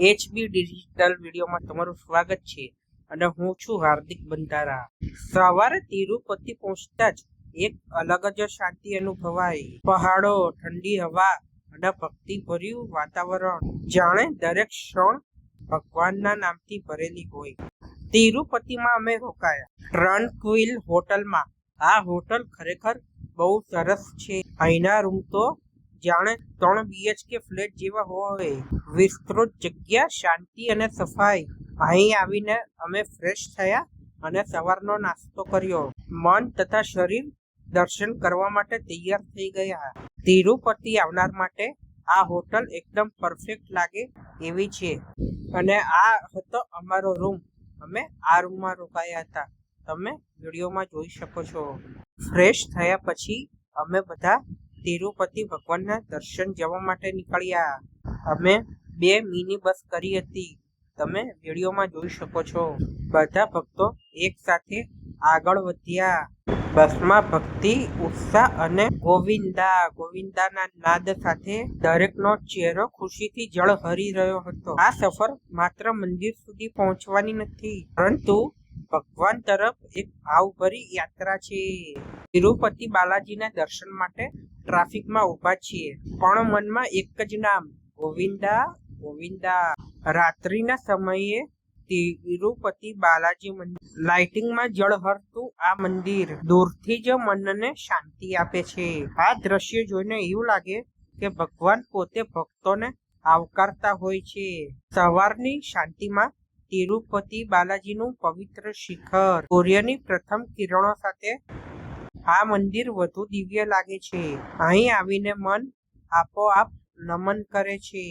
HB digital વિડીયોમાં તમારું સ્વાગત છે અને હું છું હાર્દિક બંધારા। સવારે તિરુપતિ પહોંચતા જ એક અલગ જ શાંતિ અનુભવાઈ। પહાડો, ઠંડી હવા અને ભક્તિભર્યું વાતાવરણ, જાણે દરેક ક્ષણ ભગવાનના નામથી ભરેલી હોય। તિરુપતિમાં અમે રોકાયા ટ્રનક્વિલ હોટલમાં। આ હોટલ ખરેખર બહુ સરસ છે। અહીંના રૂમ તો જાણે 3 BHK ફ્લેટ જેવા હોય। વિસ્તૃત જગ્યા, શાંતિ અને સફાઈ। અહીં આવીને અમે ફ્રેશ થયા અને સવારનો નાસ્તો કર્યો। મન તથા શરીર દર્શન કરવા માટે તૈયાર થઈ ગયા। તિરુપતિ આવનાર માટે આ હોટલ એકદમ પરફેક્ટ લાગે એવી છે અને આ હતો અમારો રૂમ। અમે આ રૂમમાં રોકાયા હતા, તમે વિડીયોમાં જોઈ શકો છો। ફ્રેશ થયા પછી અમે બધા તિરુપતિ ભગવાનના દર્શન જવા માટે નીકળ્યા। અમે 2 મિની બસ કરી હતી, તમે વિડીયોમાં જોઈ શકો છો। બધા ભક્તો એક સાથે આગળ વધ્યા। બસમાં ભક્તિ, ઉત્સાહ અને ગોવિંદા ગોવિંદાના નાદ સાથે દરેકનો ચહેરો ખુશીથી ઝળહળી રહ્યો હતો। આ સફર માત્ર મંદિર સુધી પહોંચવાની નથી, પરંતુ ભગવાન તરફ એક ભાવભરી યાત્રા છે। તિરુપતિ બાલાજીના દર્શન માટે ટ્રાફિકમાં ઊભા છીએ, પણ મનમાં એક જ નામ, ગોવિંદા ગોવિંદા। રાત્રિના સમયે તિરુપતિ બાલાજી મંદિર, લાઇટિંગમાં ઝળહળતું આ મંદિર દૂરથી જ મનને શાંતિ આપે છે। આ દ્રશ્ય જોઈને એવું લાગે કે ભગવાન પોતે ભક્તોને આવકારતા હોય છે। સવારની શાંતિમાં તિરુપતિ બાલાજીનું પવિત્ર શિખર, સૂર્યની પ્રથમ કિરણો સાથે આ મંદિર વધુ દિવ્ય લાગે છે। અહીં આવીને મન આપોઆપ નમન કરે છે।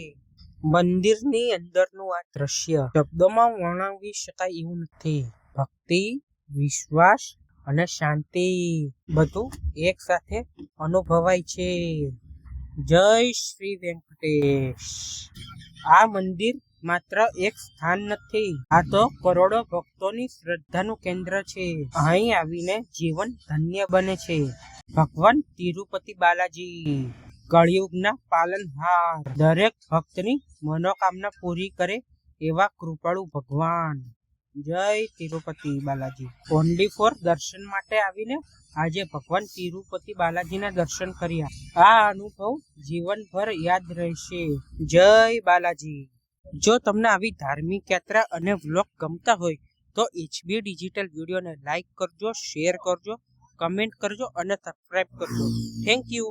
મંદિરની અંદરનું આ દ્રશ્ય શબ્દોમાં વર્ણવી શકાય એવું નથી। ભક્તિ, વિશ્વાસ અને શાંતિ બધું એક સાથે અનુભવાય છે। જય શ્રી વેંકટેશ। આ મંદિર માત્ર એક સ્થાન નથી, આ તો કરોડો ભક્તોની શ્રદ્ધાનું કેન્દ્ર છે। અહીં આવીને જીવન ધન્ય બને છે। ભગવાન તિરુપતિ બાલાજી કળિયુગના પાલનહાર, દરેક ભક્તની મનોકામના પૂરી કરે એવા કૃપાળુ ભગવાન। જય તિરુપતિ બાલાજી। ઓનલી ફોર દર્શન માટે આવીને આજે ભગવાન તિરુપતિ બાલાજીના દર્શન કર્યા। આ અનુભવ જીવનભર યાદ રહેશે। જય બાલાજી। જો તમને આવી ધાર્મિક યાત્રા અને વ્લોગ ગમતા હોય તો HB ડિજિટલ વિડીયોને લાઈક કરજો, શેર કરજો, કમેન્ટ કરજો અને સબસ્ક્રાઈબ કરજો। Thank you.